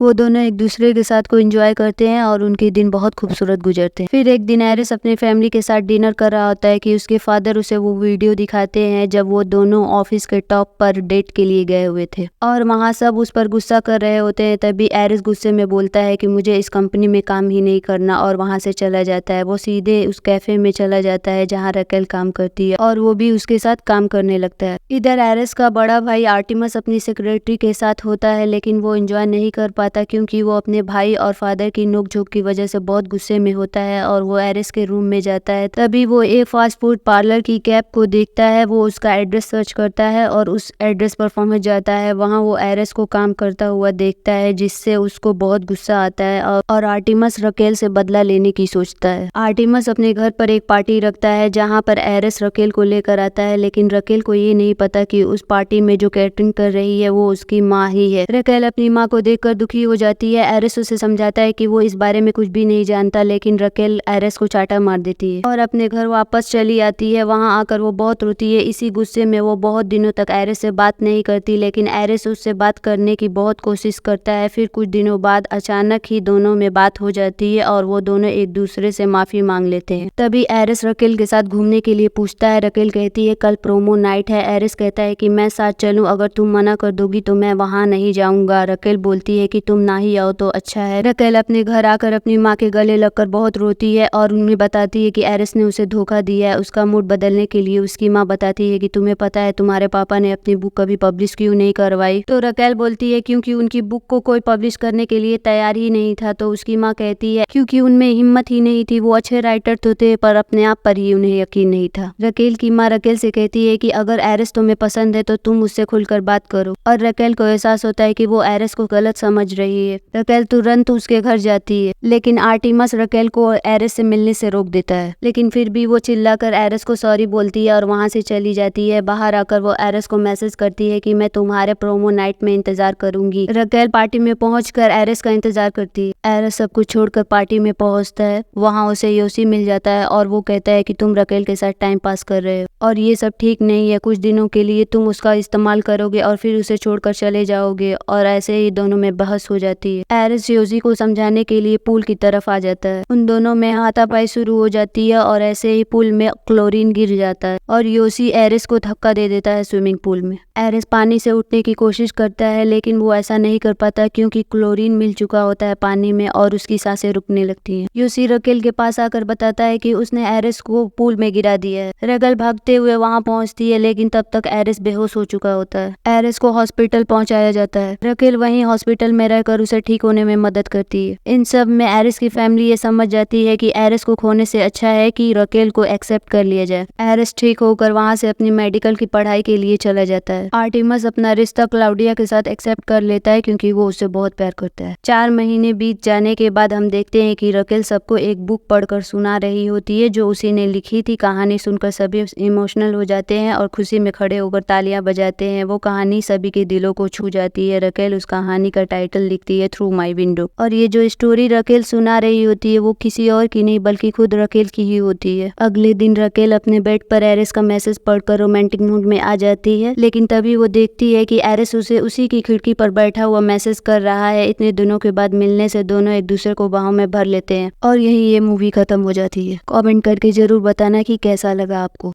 वो दोनों एक दूसरे के साथ को एंजॉय करते हैं और उनके दिन बहुत खूबसूरत गुजरते हैं। फिर एक दिन एरिस अपनी फैमिली के साथ डिनर कर रहा होता है कि उसके फादर उसे वो वीडियो दिखाते हैं जब वो दोनों ऑफिस के टॉप पर डेट के लिए गए हुए थे और वहाँ सब उस पर गुस्सा कर रहे होते हैं। तभी एरिस गुस्से में बोलता है कि मुझे इस कंपनी में काम ही नहीं करना और वहाँ से चला जाता है। वो सीधे उस कैफे में चला जाता है जहाँ रकेल काम करती है और वो भी उसके साथ काम करने लगता है। इधर एरिस का बड़ा भाई आर्टिमस अपनी सेक्रेटरी के साथ होता है, लेकिन वो एंजॉय नहीं कर पाता क्योंकि वो अपने भाई और फादर की नोकझोंक की वजह से बहुत गुस्से में होता है और वो एरिस के रूम में जाता है। तभी वो एक फास्ट फूड पार्लर की कैब को देखता है। वो उसका एड्रेस सर्च करता है और उस एड्रेस पर पहुंच जाता है। वहाँ वो एरिस को काम करता हुआ देखता है जिससे उसको बहुत गुस्सा आता है और आर्टिमस रकेल से बदला लेने की सोचता है। आर्टिमस अपने घर पर एक पार्टी रखता है जहाँ पर एरिस रकेल को लेकर आता है, लेकिन रकेल को ये नहीं पता कि उस पार्टी में जो कैटरिंग कर रही है वो उसकी माँ ही है। रकेल अपनी माँ को देखकर दुखी हो जाती है। एरिस उसे समझाता है कि वो इस बारे में कुछ भी नहीं जानता, लेकिन रकेल एरिस को चाटा मार देती है और अपने घर वापस चली आती है। वहाँ आकर वो बहुत रोती है। इसी गुस्से में वो बहुत दिनों तक एरिस से बात नहीं करती, लेकिन एरिस उससे बात करने की बहुत कोशिश करता है। फिर कुछ दिनों बाद अचानक ही दोनों में बात हो जाती है और वो दोनों एक दूसरे से माफी मांग लेते हैं। तभी एरिस रकेल के साथ घूमने के लिए पूछता है। रकेल कहती है कल प्रोमो नाइट है। एरिस कहता है कि मैं साथ चलूं, अगर तुम मना कर दोगी तो मैं वहाँ नहीं जाऊंगा। रकेल बोलती है कि तुम ना ही आओ तो अच्छा है। रकेल अपने घर आकर अपनी माँ के गले लगकर बहुत रोती है और उन्हें बताती है कि एरिस ने उसे धोखा दिया है। उसका मूड बदलने के लिए उसकी माँ बताती है कि तुम्हें पता है तुम्हारे पापा ने अपनी बुक कभी पब्लिश क्यों नहीं करवाई। तो रकेल बोलती है क्योंकि उनकी बुक को कोई पब्लिश करने के लिए तैयार ही नहीं था। तो उसकी माँ कहती है क्योंकि उनमें हिम्मत ही नहीं थी। वो अच्छे राइटर तो थे पर अपने आप पर ही उन्हें यकीन नहीं था। रकेल की माँ रकेल से कहती है कि अगर एरिस तुम्हें पसंद है तो तुम उससे खुलकर बात करो और रकेल को एहसास होता है कि वो एरिस को गलत समझ रही है। रकेल तुरंत उसके घर जाती है, लेकिन आर्टिमस रकेल को एरिस से मिलने से रोक देता है, लेकिन फिर भी वो चिल्लाकर एरिस को सॉरी बोलती है और वहाँ से चली जाती है। बाहर आकर वो एरिस को मैसेज करती है कि मैं तुम्हारे प्रोमो नाइट में इंतजार करूंगी। रकेल पार्टी में पहुंचकर एरिस का इंतजार करती है। एरिस सब कुछ छोड़कर पार्टी में पहुंचता है। वहाँ उसे योसी मिल जाता है और वो कहता है कि तुम रकेल के साथ टाइम पास कर रहे हो और ये सब ठीक नहीं है। कुछ दिनों के लिए तुम उसका इस्तेमाल करोगे और फिर उसे छोड़कर चले जाओगे और ऐसे ही दोनों में बहस हो जाती है। एरिस योसी को समझाने के लिए पूल की तरफ आ जाता है। उन दोनों में हाथापाई शुरू हो जाती है और ऐसे ही पूल में क्लोरीन गिर जाता है और योसी एरिस को धक्का दे देता है स्विमिंग पूल में। एरिस पानी से उठने की कोशिश करता है, लेकिन वो ऐसा नहीं कर पाता क्योंकि क्लोरीन मिल चुका होता है पानी में और उसकी सांसें रुकने लगती हैं। योसी रकेल के पास आकर बताता है कि उसने एरिस को पूल में गिरा दिया है। रकेल भागते हुए वहाँ पहुँचती है, लेकिन तब तक एरिस बेहोश हो चुका होता है। एरिस को हॉस्पिटल पहुँचाया जाता है। रकेल वहीं हॉस्पिटल में रहकर उसे ठीक होने में मदद करती है। इन सब में एरिस की फैमिली ये समझ जाती है कि एरिस को खोने से अच्छा है कि रकेल को एक्सेप्ट कर लिया जाए। एरिस ठीक होकर वहाँ से अपनी मेडिकल की पढ़ाई के लिए चला जाता है। आर्टिमस अपना रिश्ता क्लाउडिया के साथ एक्सेप्ट कर लेता है क्योंकि वो उससे बहुत प्यार करता है। 4 महीने बीत जाने के बाद हम देखते हैं कि रकेल सबको एक बुक पढ़कर सुना रही होती है जो उसी ने लिखी थी। कहानी सुनकर सभी इमोशनल हो जाते हैं और खुशी में खड़े होकर तालियां बजाते हैं। वो कहानी सभी के दिलों को छू जाती है। रकेल उस कहानी का टाइटल लिखती है थ्रू माई विंडो और ये जो स्टोरी रकेल सुना रही होती है वो किसी और की नहीं बल्कि खुद रकेल की ही होती है। अगले दिन रकेल अपने बेड पर एरिस का मैसेज पढ़कर रोमांटिक मूड में आ जाती है, लेकिन तभी वो देखती है कि एरिस उसे उसी की खिड़की पर बैठा हुआ मैसेज कर रहा है। इतने दिनों के बाद मिलने से दोनों एक दूसरे को बाहों में भर लेते हैं और यही ये मूवी खत्म हो जाती है। कमेंट करके जरूर बताना कि कैसा लगा आपको।